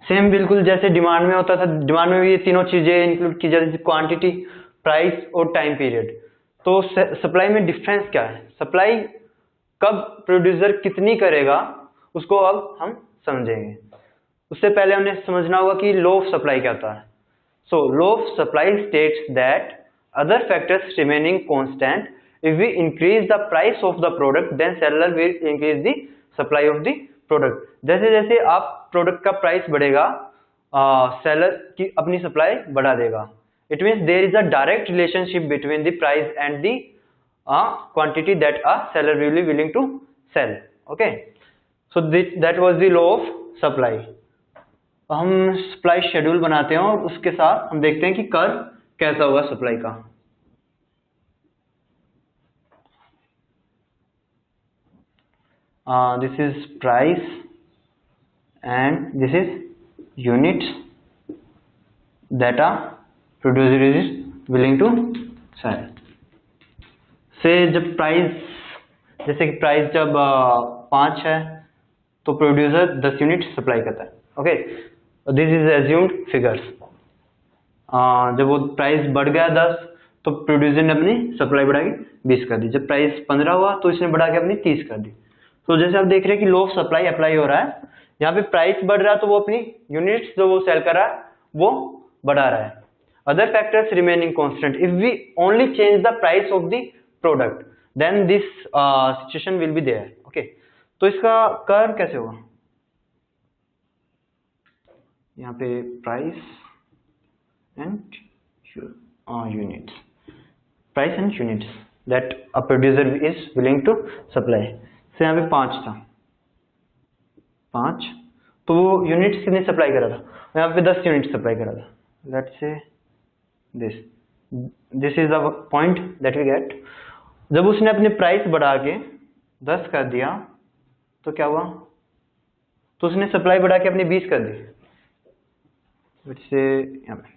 Same बिल्कुल जैसे demand में होता था, डिमांड में भी ये तीनों चीजें इंक्लूड की जाती थी, क्वांटिटी, प्राइस और टाइम पीरियड। तो सप्लाई में डिफरेंस क्या है, सप्लाई कब प्रोड्यूसर कितनी करेगा उसको अब हम समझेंगे। उससे पहले हमें समझना होगा कि लॉ ऑफ सप्लाई क्या होता है। So law of supply states that other factors remaining constant, if we increase the price of the product then seller will increase the supply of the product। जैसे जैसे आप प्रोडक्ट का price बढ़ेगा seller की अपनी सप्लाई बढ़ा देगा। It means there is a direct relationship between the price and the quantity that a seller will be willing to sell। okay, so that was the law of supply। हम supply schedule बनाते हैं और उसके साथ हम देखते हैं कि कर्व कैसा होगा सप्लाई का। This is price and this is units that a producer is willing to sell। से जब प्राइस, जैसे कि प्राइस जब 5 है तो प्रोड्यूसर 10 यूनिट सप्लाई करता है। Okay, this is assumed figures. जब वो प्राइस बढ़ गया 10 तो प्रोड्यूसर ने अपनी सप्लाई बढ़ा के 20 कर दी। जब प्राइस 15 हुआ तो इसने बढ़ा के अपनी 30 कर दी। तो जैसे आप देख रहे हैं कि लॉ ऑफ सप्लाई अप्लाई हो रहा है, यहाँ पे प्राइस बढ़ रहा है तो वो अपनी यूनिट्स जो वो सेल कर रहा है वो बढ़ा रहा है। Other factors remaining constant, if we only change the price of the product then this situation will be there. Okay, तो इसका कर्व कैसे होगा, यहाँ पे price and units, price and units that a producer is willing to supply. से यहाँ पे 5 था, 5 तो वो यूनिट्स कितने सप्लाई करा था, यहाँ पे 10 यूनिट सप्लाई करा था। Let's say this is the point that we get. जब उसने अपने प्राइस बढ़ा के 10 कर दिया तो क्या हुआ, तो उसने सप्लाई बढ़ा के अपनी 20 कर दी। लेट्स से यहाँ पे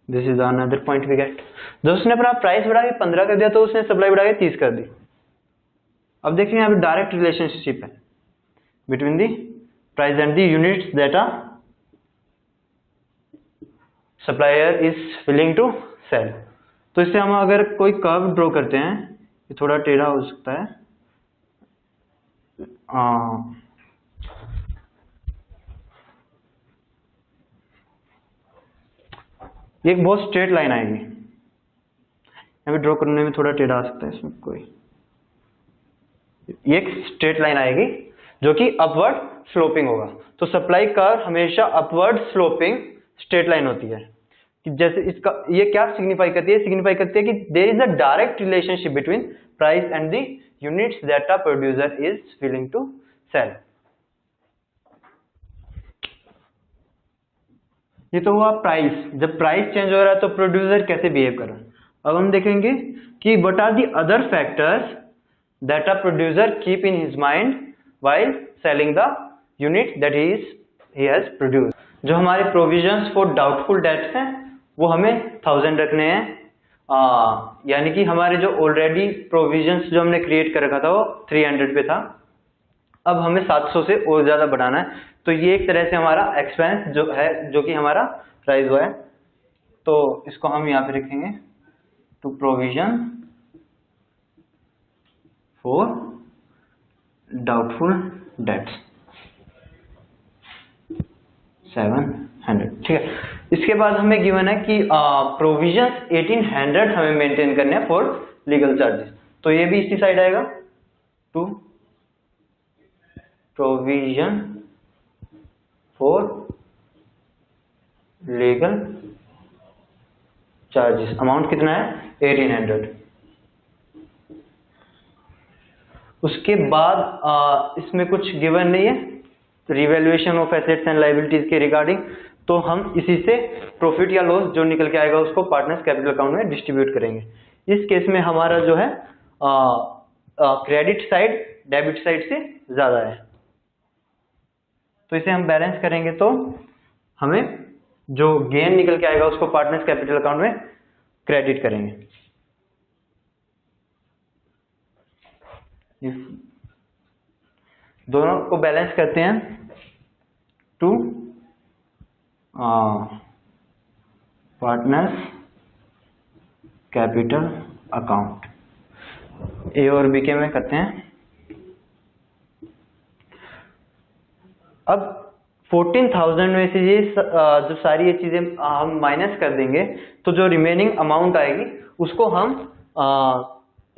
this is another point we get. जब उसने अपना प्राइस बढ़ा के 15 कर दिया तो उसने सप्लाई बढ़ा के 30 कर दी। अब देखिए यहाँ पे डायरेक्ट रिलेशनशिप है between the price and the units that a supplier is willing to sell. तो इससे हम अगर कोई कर्व ड्रॉ करते हैं, ये थोड़ा टेढ़ा हो सकता है, ये एक बहुत स्ट्रेट लाइन आएगी, यहाँ पे ड्रॉ करने में थोड़ा टेढ़ा आ सकता है इसमें कोई, ये एक स्ट्रेट लाइन आएगी जो कि अपवर्ड स्लोपिंग होगा। तो सप्लाई कर्व हमेशा अपवर्ड स्लोपिंग स्ट्रेट लाइन होती है। कि जैसे इसका ये क्या सिग्निफाई करती है, सिग्निफाई करती है कि there is a direct relationship between price and the units that a producer is willing to sell. ये तो हुआ प्राइस। जब प्राइस चेंज हो रहा है तो प्रोड्यूसर कैसे बिहेव कर रहा है। अब हम देखेंगे कि what are the other factors that a producer keep in his mind while selling the unit that he has produced. जो हमारे प्रोविजंस फॉर डाउटफुल डेट्स हैं वो हमें 1000 रखने हैं, यानी कि हमारे जो ऑलरेडी प्रोविजंस जो हमने क्रिएट कर रखा था वो 300 पे था, अब हमें 700 से और ज्यादा बढ़ाना है। तो ये एक तरह से हमारा एक्सपेंस जो है जो कि हमारा राइज हुआ है, तो इसको हम यहाँ पे रखेंगे to provision for doubtful debts 700। ठीक है, इसके बाद हमें गिवन है कि प्रोविजंस 1800 हमें मेंटेन करने हैं फॉर लीगल चार्जेस, तो ये भी इसी साइड आएगा to provision for legal charges. Amount कितना है 1800। उसके बाद इसमें कुछ गिवन नहीं है revaluation of assets and liabilities के रिगार्डिंग, तो हम इसी से प्रॉफिट या लॉस जो निकल के आएगा उसको पार्टनर्स कैपिटल अकाउंट में डिस्ट्रीब्यूट करेंगे। इस केस में हमारा जो है क्रेडिट साइड डेबिट साइड से ज्यादा है, तो इसे हम बैलेंस करेंगे तो हमें जो गेन निकल के आएगा उसको पार्टनर्स कैपिटल अकाउंट में क्रेडिट करेंगे। दोनों को बैलेंस करते हैं टू पार्टनर्स कैपिटल अकाउंट, ए और बी के में करते हैं। अब 14,000 में से ये जो सारी ये चीजें हम माइनस कर देंगे, तो जो रिमेनिंग अमाउंट आएगी उसको हम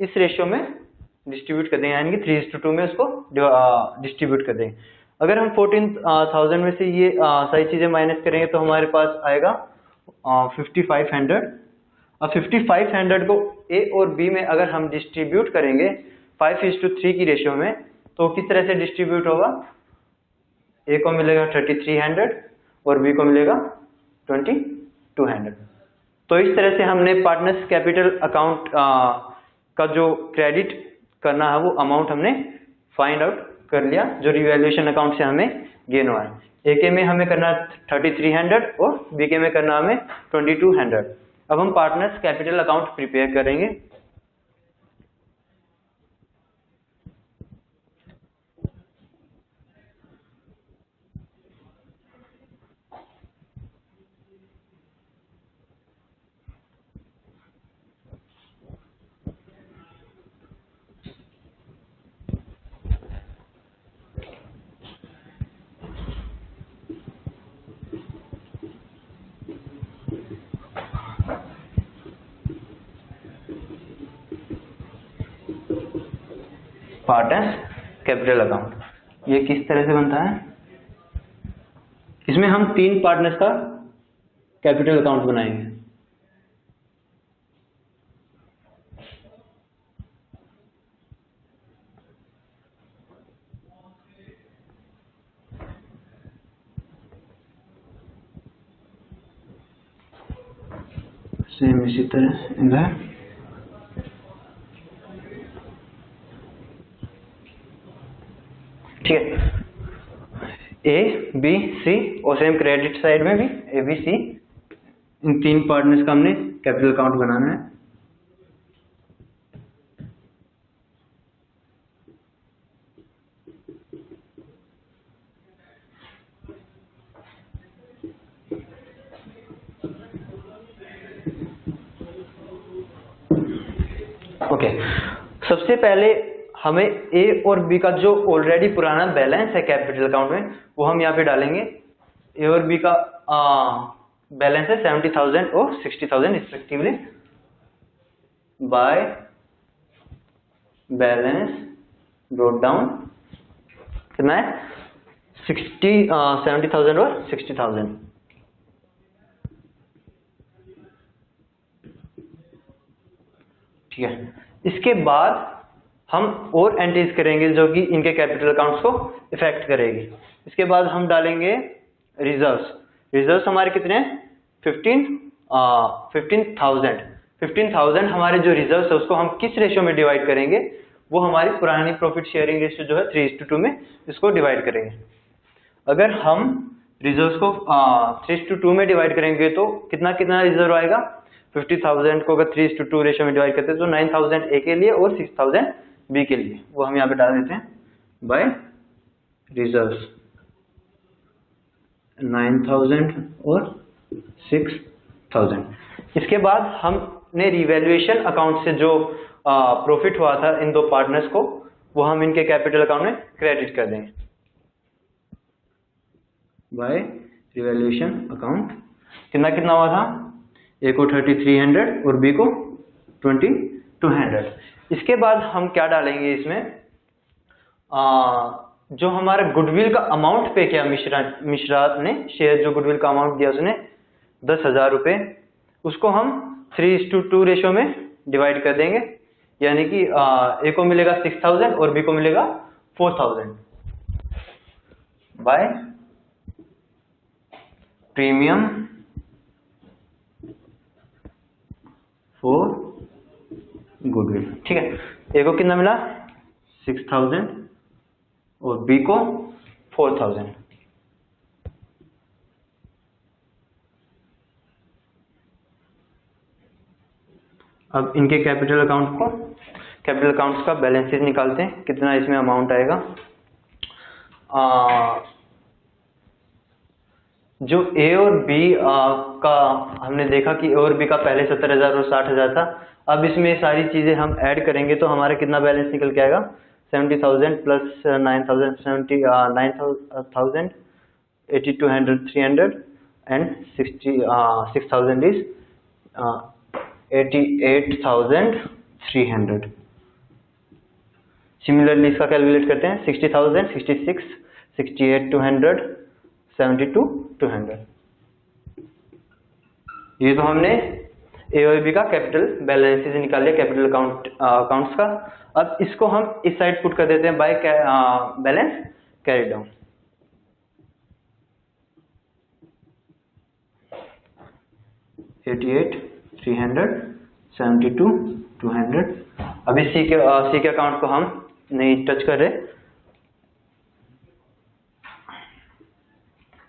इस रेशियो में डिस्ट्रीब्यूट कर देंगे, यानी कि 3:2 में उसको डिस्ट्रीब्यूट कर देंगे। अगर हम 14,000 में से ये सारी चीजें माइनस करेंगे तो हमारे पास आएगा 5500। अब 5500 को ए और बी में अगर हम डिस्ट्रीब्यूट करेंगे 5:3 की रेशियो में, तो किस तरह से डिस्ट्रीब्यूट होगा? ए को मिलेगा 3300 और बी को मिलेगा 2200। तो इस तरह से हमने पार्टनर्स कैपिटल अकाउंट का जो क्रेडिट करना है वो अमाउंट हमने फाइंड आउट कर लिया, जो रिवैल्यूएशन अकाउंट से हमें गेन हुआ है। ए के में हमें करना 3300 और बी के में करना हमें 2200। अब हम पार्टनर्स कैपिटल अकाउंट प्रिपेयर करेंगे। पार्टनर्स कैपिटल अकाउंट ये किस तरह से बनता है? इसमें हम 3 पार्टनर्स का कैपिटल अकाउंट बनाएंगे। सेम इसी तरह इधर ठीक है, ए बी सी और सेम क्रेडिट साइड में भी A B C, in 3 partners का हमने कैपिटल अकाउंट बनाना है। ओके, सबसे पहले हमें ए और बी का जो ऑलरेडी पुराना बैलेंस है कैपिटल अकाउंट में वो हम यहाँ पे डालेंगे। ए और बी का बैलेंस है 70,000 और 60,000 respectively. By balance brought down कितना है? 70,000 और 60,000। ठीक है, इसके बाद हम और एंट्रीज करेंगे जो कि इनके कैपिटल अकाउंट्स को इफेक्ट करेगी। इसके बाद हम डालेंगे रिजर्व्स। रिजर्व्स हमारे कितने हैं? 15,000 हमारे जो रिजर्व्स है उसको हम किस रेशियो में डिवाइड करेंगे? वो हमारी पुरानी प्रॉफिट शेयरिंग रेशियो जो है 3:2 में इसको डिवाइड करेंगे। अगर हम रिजर्व्स को 3:2 में डिवाइड करेंगे तो कितना कितना रिजर्व आएगा? 50,000 को अगर 3:2 रेशियो में डिवाइड करते हैं तो 9,000 ए के लिए और 6,000 बी के लिए, वो हम यहाँ पे डाल देते हैं बाय रिजर्व्स 9,000 और 6,000। इसके बाद हमने रिवैल्यूएशन अकाउंट से जो प्रॉफिट हुआ था इन 2 पार्टनर्स को वो हम इनके कैपिटल अकाउंट में क्रेडिट कर देंगे बाय रिवैल्यूएशन अकाउंट। कितना कितना हुआ था? ए को 3300 और बी को 2200। इसके बाद हम क्या डालेंगे इसमें? जो हमारा गुडविल का अमाउंट पे किया मिश्रा ने, शेयर जो गुडविल का अमाउंट दिया उसने 10,000 रुपये, उसको हम 3:2 रेशियो में डिवाइड कर देंगे, यानी कि ए को मिलेगा 6,000 और बी को मिलेगा 4,000 बाय प्रीमियम फॉर गुडविल। ठीक है, ए को कितना मिला? 6,000 और बी को 4,000। अब इनके कैपिटल अकाउंट्स का बैलेंसेस निकालते हैं, कितना इसमें अमाउंट आएगा। जो ए और बी का हमने देखा कि ए और बी का पहले 70,000 और 60,000 था। अब इसमें सारी चीजें हम ऐड करेंगे तो हमारा कितना बैलेंस निकल के आएगा? 70,000 प्लस 9,000, 9,000, 8,200, 300 एंड 6,000 इज 88,300। सिमिलरली इसका कैलकुलेट करते हैं। 60,000, 66, 68,200, 72,200। ये तो हमने ए और बी का कैपिटल बैलेंसेस निकाल लिया, कैपिटल अकाउंट्स का। अब इसको हम इस साइड पुट कर देते हैं बाय बैलेंस कैरी डाउन। $88,300, $72,200। अभी सी के अकाउंट को हम नहीं टच कर रहे,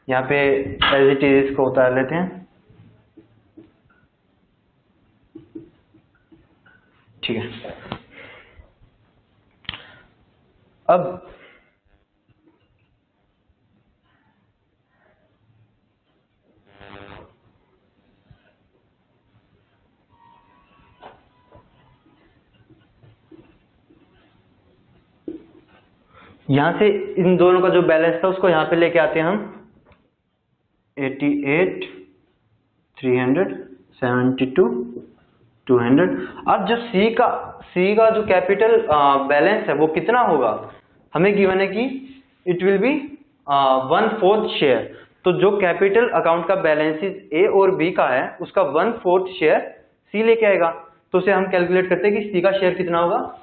यहाँ पे एज इट इज इसको उतार लेते हैं। ठीक है। अब यहां से इन दोनों का जो बैलेंस था उसको यहां पे लेके आते हैं हम। 88,300, 72,200। अब जो सी का जो कैपिटल बैलेंस है वो कितना होगा? हमें गिवन है कि इट विल बी 1/4 शेयर। तो जो कैपिटल अकाउंट का बैलेंसेस ए और बी का है उसका 1/4 शेयर सी लेके आएगा। तो उसे हम कैलकुलेट करते हैं कि सी का शेयर कितना होगा।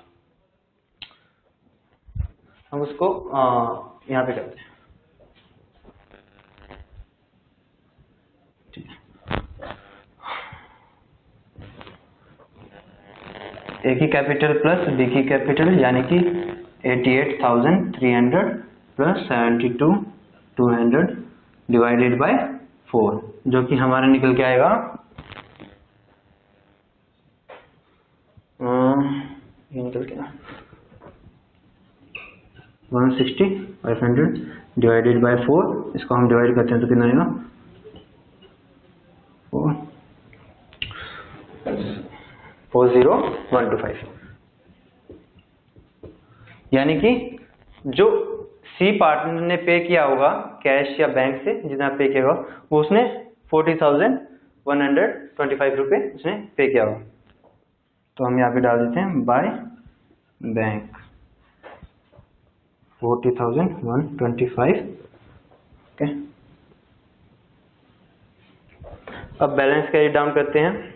हम उसको यहाँ पे करते हैं। ए की कैपिटल प्लस बी की कैपिटल यानी कि 88,300 प्लस 72,200 डिवाइडेड बाय 4, जो कि हमारा निकल के आएगा ये निकल के 160, 500 डिवाइडेड बाय 4। इसको हम डिवाइड करते हैं तो कितना आएगा? 40125। यानी कि जो सी पार्टनर ने पे किया होगा कैश या बैंक से, जितना पे किया होगा वो उसने 40,125 रुपए उसने पे किया होगा। तो हम यहाँ पे डाल देते हैं बाय बैंक 40,125। ओके। अब बैलेंस कैरी डाउन करते हैं।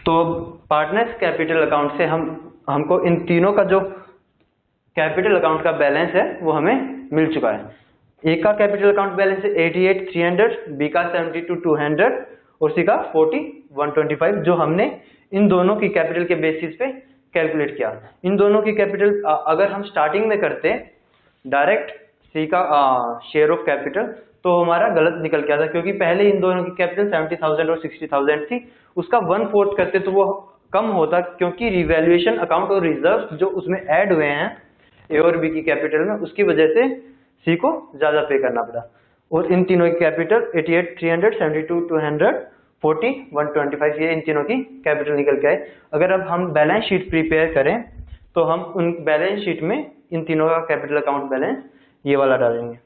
तो पार्टनर्स कैपिटल अकाउंट से हमको इन तीनों का जो कैपिटल अकाउंट का बैलेंस है वो हमें मिल चुका है। ए का कैपिटल अकाउंट बैलेंस है 88,300, बी का 72,200 और सी का 40,125, जो हमने इन दोनों की कैपिटल के बेसिस पे कैलकुलेट किया। इन दोनों की कैपिटल अगर हम स्टार्टिंग में करते डायरेक्ट सी का शेयर ऑफ कैपिटल तो हमारा गलत निकल के आता, क्योंकि पहले इन दोनों की कैपिटल 70,000 और 60,000 थी। उसका 1/4 करते तो वो कम होता, क्योंकि रिवैल्यूएशन अकाउंट और रिजर्व जो उसमें ऐड हुए हैं ए और बी की कैपिटल में, उसकी वजह से सी को ज्यादा पे करना पड़ा। और इन तीनों की कैपिटल 88,300, 72,200, 40,125 ये इन तीनों की कैपिटल निकल के आए। अगर अब हम बैलेंस शीट प्रिपेयर करें तो हम उन बैलेंस शीट में इन तीनों का कैपिटल अकाउंट बैलेंस ये वाला डालेंगे।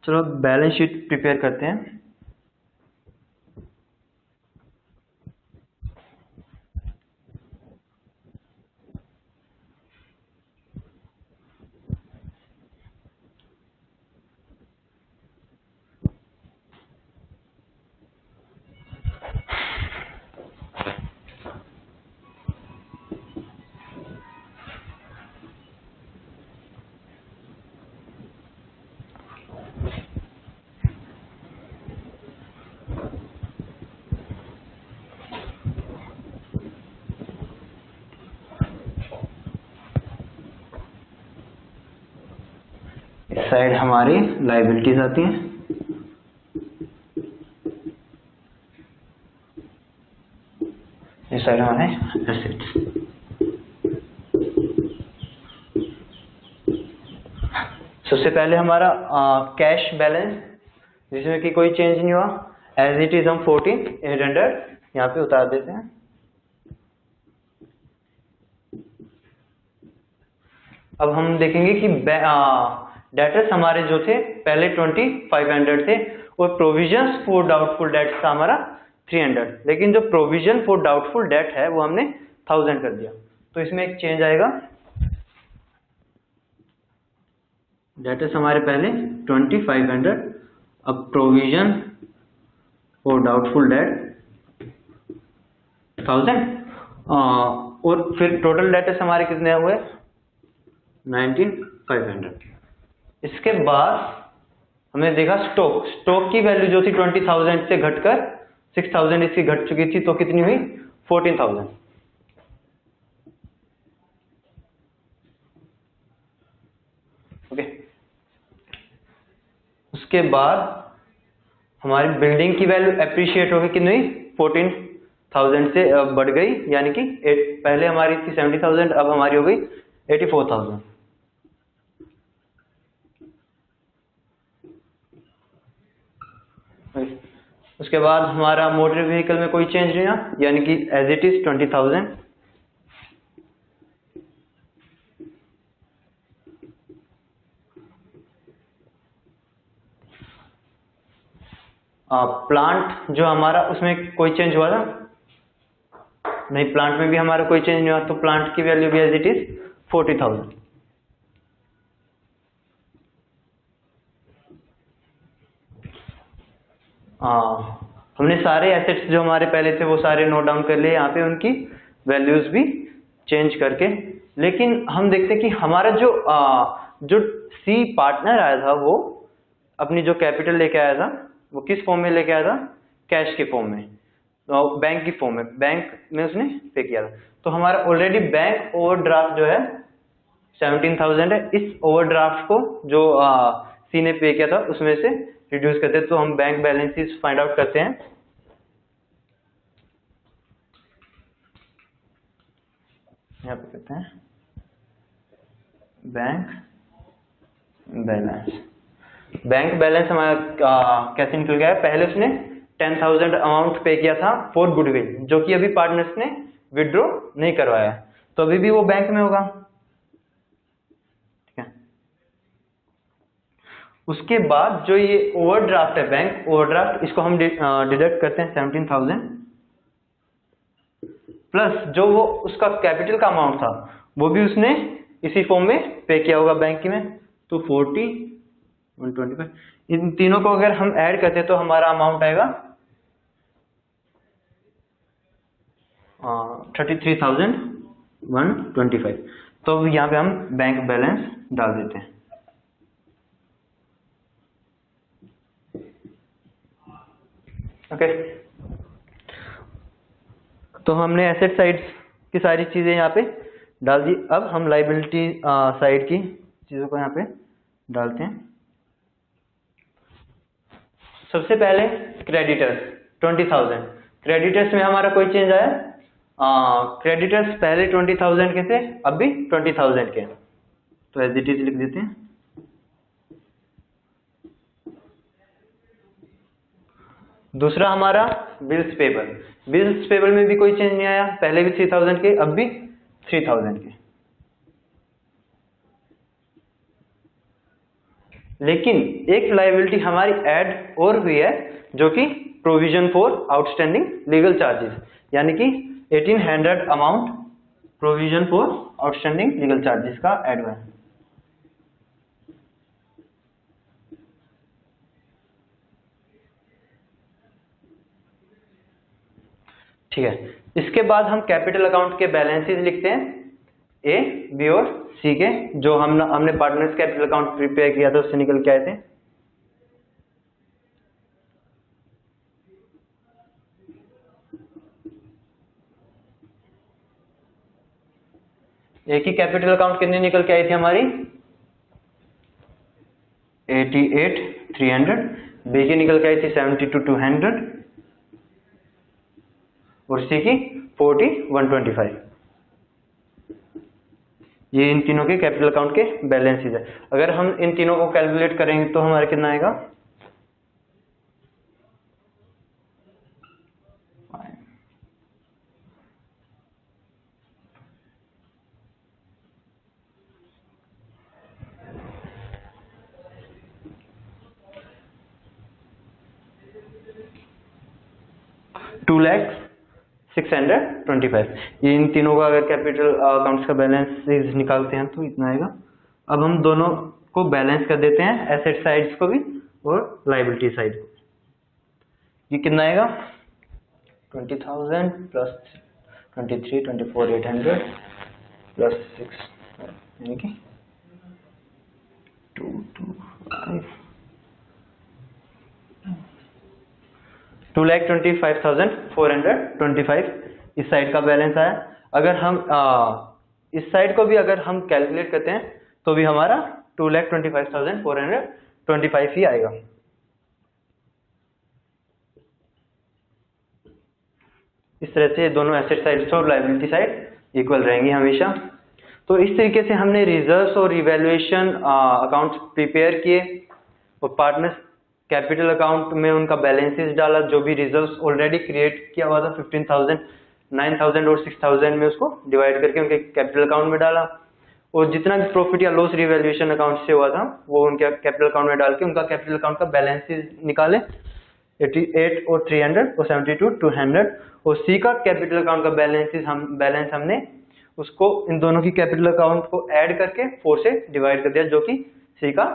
चलो बैलेंस शीट प्रिपेयर करते हैं। इस साइड हमारी लाइबिलिटीज आती हैं, इस साइड हमारे एसेट्स। सबसे पहले हमारा कैश बैलेंस, जिसमें कि कोई चेंज नहीं हुआ, एज इट इज हम 14,800 यहाँ पे उतार देते हैं। अब हम देखेंगे कि डेटर्स हमारे जो थे पहले 2,500 थे, और प्रोविजंस फॉर डाउटफुल डेट था हमारा 300, लेकिन जो प्रोविजन फॉर डाउटफुल डेट है वो हमने 1000 कर दिया। तो इसमें एक चेंज आएगा, डेटर्स हमारे पहले 2,500, अब प्रोविजन फॉर डाउटफुल डेट 1000, और फिर टोटल डेटर्स हमारे कितने हुए 19,500। इसके बाद हमने देखा स्टॉक की वैल्यू जो थी 20,000 से घटकर 6,000 इसकी घट चुकी थी, तो कितनी हुई 14,000। ओके, उसके बाद हमारी बिल्डिंग की वैल्यू एप्रिशिएट होगी, कितनी हुई 14,000 से बढ़ गई, यानी कि पहले हमारी थी 70,000, अब हमारी हो गई 84,000। उसके बाद हमारा मोटर व्हीकल में कोई चेंज नहीं हुआ, यानी कि एज इट इज 20,000। प्लांट जो हमारा, उसमें कोई चेंज हुआ था नहीं, प्लांट में भी हमारा कोई चेंज नहीं हुआ, तो प्लांट की वैल्यू भी एज इट इज 40,000। हमने सारे एसेट्स जो हमारे पहले थे वो सारे नोट डाउन कर लिए यहाँ पे, उनकी वैल्यूज भी चेंज करके। लेकिन हम देखते हैं कि हमारा जो सी पार्टनर आया था, वो अपनी जो कैपिटल लेके आया था वो किस फॉर्म में लेके आया था, कैश के फॉर्म में, तो बैंक की फॉर्म में, बैंक में उसने पे किया था। तो हमारा ऑलरेडी बैंक ओवरड्राफ्ट जो है 17,000 है। इस ओवरड्राफ्ट को जो सी ने पे किया था उसमें से रिड्यूस करते हैं, तो हम बैंक बैलेंसेस फाइंड आउट करते हैं। यहाँ पे करते हैं बैंक बैलेंस। बैंक बैलेंस हमारा कैसे निकल गया है, पहले उसने 10,000 अमाउंट पे किया था फॉर गुडविल, जो कि अभी पार्टनर्स ने विड्रॉ नहीं करवाया, तो अभी भी वो बैंक में होगा। ठीक है, उसके बाद जो ये ओवरड्राफ्ट है, बैंक ओवरड्राफ्ट, इसको हम डिडक्ट करते हैं 17,000 प्लस जो वो उसका कैपिटल का अमाउंट था वो भी उसने इसी फॉर्म में पे किया होगा बैंक में, तो 40, 125, इन तीनों को अगर हम ऐड करते हैं तो हमारा अमाउंट आएगा 33,125। तो यहाँ पे हम बैंक बैलेंस डाल देते हैं। ओके, तो हमने एसेट साइड की सारी चीजें यहाँ पे डाल दी। अब हम लाइबिलिटी साइड की चीजों को यहाँ पे डालते हैं। सबसे पहले क्रेडिटर्स 20,000, क्रेडिटर्स में हमारा कोई चेंज आया, क्रेडिटर्स पहले 20,000 के थे, अब भी 20,000 के, तो एज इट इज लिख देते हैं। दूसरा हमारा बिल्स पेबल, बिल्स पेबल में भी कोई चेंज नहीं आया, पहले भी 3,000 के, अब भी 3,000 के। लेकिन एक लायबिलिटी हमारी ऐड और हुई है, जो कि provision for outstanding legal charges, यानी कि 1,800 amount provision for outstanding legal charges का ऐड हुआ है। ठीक है, इसके बाद हम कैपिटल अकाउंट के बैलेंसेस लिखते हैं, ए, बी और सी के, जो हमने पार्टनर्स कैपिटल अकाउंट प्रिपेयर किया था उससे निकल के आए थे। ए की कैपिटल अकाउंट कितनी निकल के आई थी हमारी 88,300, बी की निकल के आई थी 72,200 और सी की 40,125। ये इन तीनों के कैपिटल अकाउंट के बैलेंसेस है। अगर हम इन तीनों को कैलकुलेट करेंगे तो हमारा कितना आएगा, $2,06,25। ये इन तीनों का अगर कैपिटल अकाउंट्स का बैलेंस निकालते हैं तो इतना आएगा। अब हम दोनों को बैलेंस कर देते हैं, एसेट साइड्स को भी और लायबिलिटी साइड को। ये कितना आएगा, 20,000 प्लस 23, 24,800 प्लस 6 यानी कि 2,25,425 इस साइड का बैलेंस आया। अगर हम इस साइड को भी अगर हम कैलकुलेट करते हैं तो भी हमारा 2,25,425 ही आएगा। इस तरह से दोनों एसेट साइड और लायबिलिटी साइड इक्वल रहेंगी हमेशा। तो इस तरीके से हमने रिजर्व्स और इवैल्यूएशन अकाउंट्स प्रिपेयर किए और पार्टनर्स कैपिटल अकाउंट में उनका बैलेंसेस डाला, जो भी रिजर्व्स ऑलरेडी क्रिएट किया हुआ था 15,000, 9,000 और 6,000 में उसको डिवाइड करके उनके कैपिटल अकाउंट में डाला और जितना भी प्रॉफिट या लॉस रिवैल्यूएशन अकाउंट से हुआ था वो उनके कैपिटल अकाउंट में डाल के उनका कैपिटल अकाउंट का बैलेंसेस निकाले, 88 और 300 और 72,200 और सी का कैपिटल अकाउंट का बैलेंस हमने उसको इन दोनों की कैपिटल अकाउंट को ऐड करके 4 से डिवाइड कर दिया जो कि सी का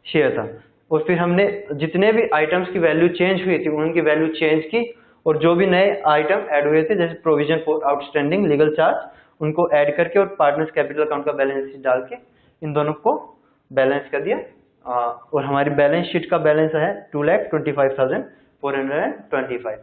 शेयर था। और फिर हमने जितने भी आइटम्स की वैल्यू चेंज हुई थी उनकी वैल्यू चेंज की और जो भी नए आइटम ऐड हुए थे जैसे provision for outstanding legal charge उनको ऐड करके और पार्टनर्स कैपिटल अकाउंट का बैलेंस डाल के इन दोनों को बैलेंस कर दिया और हमारी बैलेंस शीट का बैलेंस है 2,25,425।